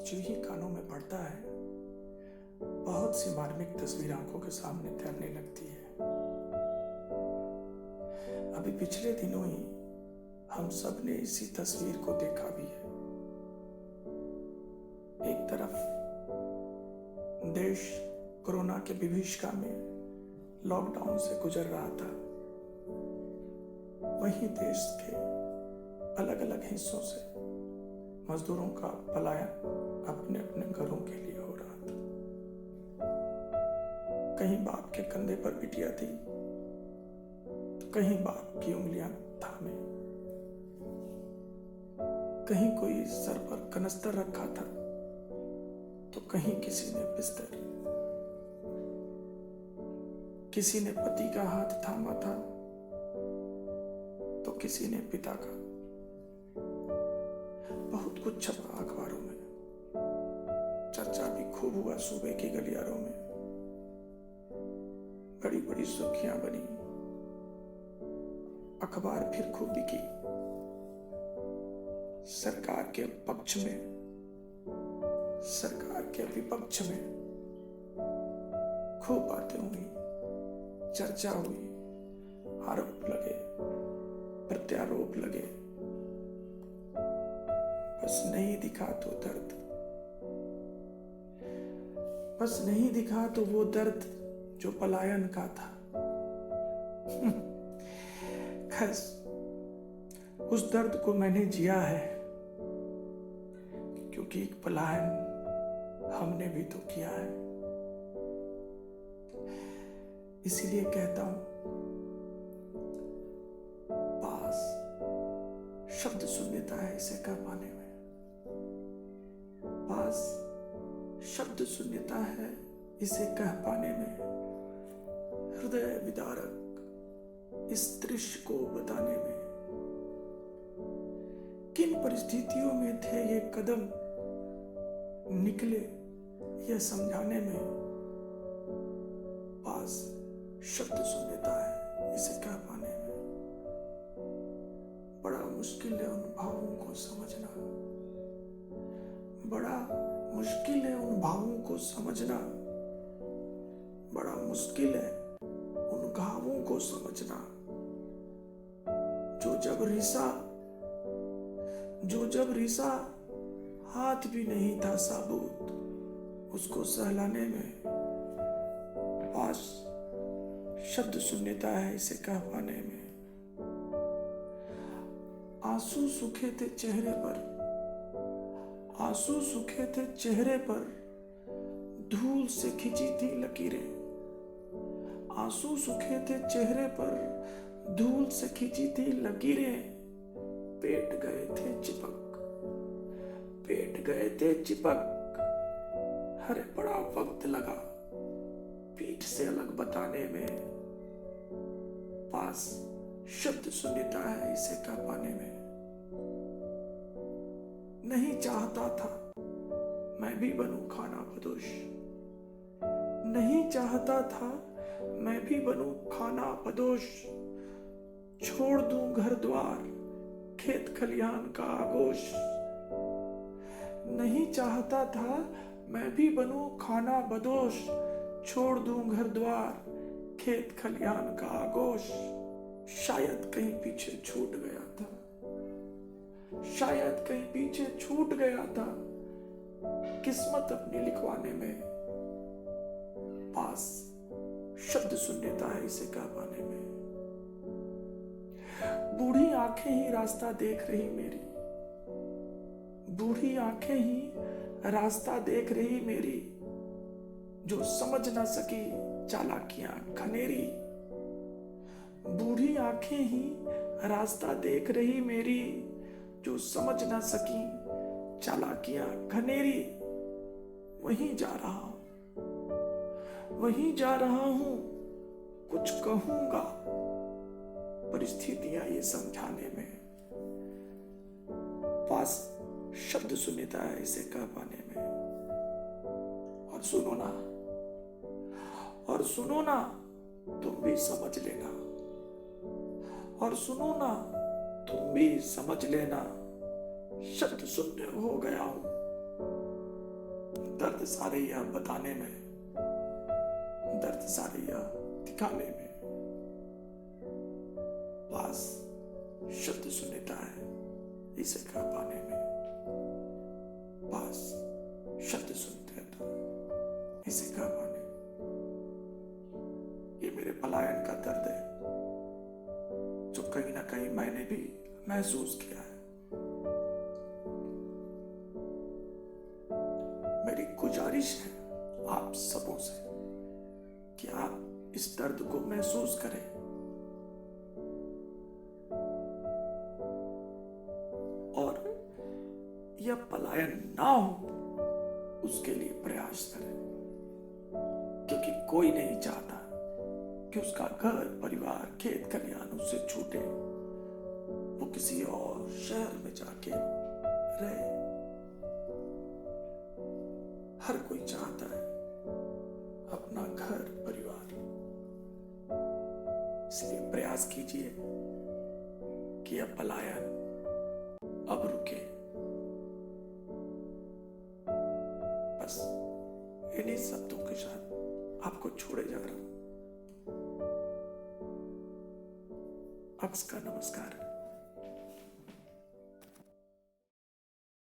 जो ही कानों में पड़ता है, बहुत सी मार्मिक तस्वीर आंखों के सामने तैरने लगती है। अभी पिछले दिनों ही हम सब ने इसी तस्वीर को देखा भी है। एक तरफ देश कोरोना के विभीषिका में लॉकडाउन से गुजर रहा था, वहीं देश के अलग अलग हिस्सों से मजदूरों का पलायन अपने अपने घरों के लिए हो रहा था। कहीं बाप के कंधे पर बिटिया थी, तो कहीं बाप की उंगलियां थामे, कहीं कोई सर पर कनस्तर रखा था, तो कहीं किसी ने बिस्तर, किसी ने पति का हाथ थामा था, तो किसी ने पिता का। बहुत कुछ छपा अखबारों में, चर्चा भी खूब हुआ सूबे की गलियारों में, बड़ी बड़ी सुर्खियां बनी, अखबार फिर खूब बिकी। सरकार के पक्ष में, सरकार के विपक्ष में खूब बातें हुई, चर्चा हुई, आरोप लगे, प्रत्यारोप लगे, बस नहीं दिखा तो दर्द, बस नहीं दिखा तो वो दर्द जो पलायन का था। खैर, उस दर्द को मैंने जिया है, क्योंकि एक पलायन हमने भी तो किया है। इसीलिए कहता हूं, पास शब्द शून्यता है इसे कह पाने में, पास शब्द शून्यता है इसे कह पाने में, हृदय विदारक इस दृश्य को बताने में। किन परिस्थितियों में थे ये कदम निकले यह समझाने में, पास शब्द शून्यता है इसे कह पाने में। बड़ा मुश्किल है उन भावों को समझना, बड़ा मुश्किल है उन भावों को समझना, बड़ा मुश्किल है उन घावों को समझना, जो जब रिसा हाथ भी नहीं था साबुत, उसको सहलाने में। पास शब्द शून्यता है इसे कह पाने में। आंसू सूखे थे चेहरे पर, आंसू सूखे थे चेहरे पर, धूल से खिंची थी लकीरें। आंसू सूखे थे चेहरे पर, धूल से खिंची थी लकीरें। पेट गए थे चिपक, पेट गए थे चिपक, हरे बड़ा वक्त लगा पीठ से अलग बताने में। पास शब्द शून्यता है इसे कह पाने में। नहीं चाहता था मैं भी बनूं खाना बदोश, नहीं चाहता था मैं भी बनूं खाना बदोश। छोड़ दूं घर द्वार खेत खलिहान का आगोश, नहीं चाहता था मैं भी बनूं खाना बदोश। छोड़ दूं घर द्वार खेत खलिहान का आगोश। शायद कहीं पीछे छूट गया था, शायद कहीं पीछे छूट गया था किस्मत अपनी लिखवाने में। पास शब्द शून्यता है इसे कह पाने में। बूढ़ी आंखें ही रास्ता देख रही मेरी, बूढ़ी आंखें ही रास्ता देख रही मेरी, जो समझ ना सकी चालाकियां घनेरी। बूढ़ी आंखें ही रास्ता देख रही मेरी, जो समझ ना सकी चालाकियां घनेरी। वहीं जा रहा हूं, वहीं जा रहा हूं, कुछ कहूंगा परिस्थितियां ये समझाने में। पास शब्द शून्यता है इसे कह पाने में। और सुनो ना, और सुनो ना तुम भी समझ लेना, और सुनो ना तुम भी समझ लेना। शब्द शून्य हो गया हूं, दर्द सारे यह बताने में, दर्द सारे यह दिखाने में, पास शब्द सुनता है इसे कह पाने में, पास शब्द सुनते हैं तो इसे कह पाने। ये मेरे पलायन का दर्द है जो कहीं ना कहीं मैंने भी महसूस किया है। मेरी गुजारिश है आप सबों से कि आप इस दर्द को महसूस करें और यह पलायन ना हो उसके लिए प्रयास करें, क्योंकि कोई नहीं चाहता कि उसका घर परिवार खेत खलिहान उससे छूटे, वो किसी और शहर में जाके रहे। हर कोई चाहता है अपना घर परिवार, इसलिए प्रयास कीजिए कि यह पलायन अब रुके। बस इन्हीं शब्दों के साथ आपको छोड़े जा रहा हूं। अक्स का नमस्कार।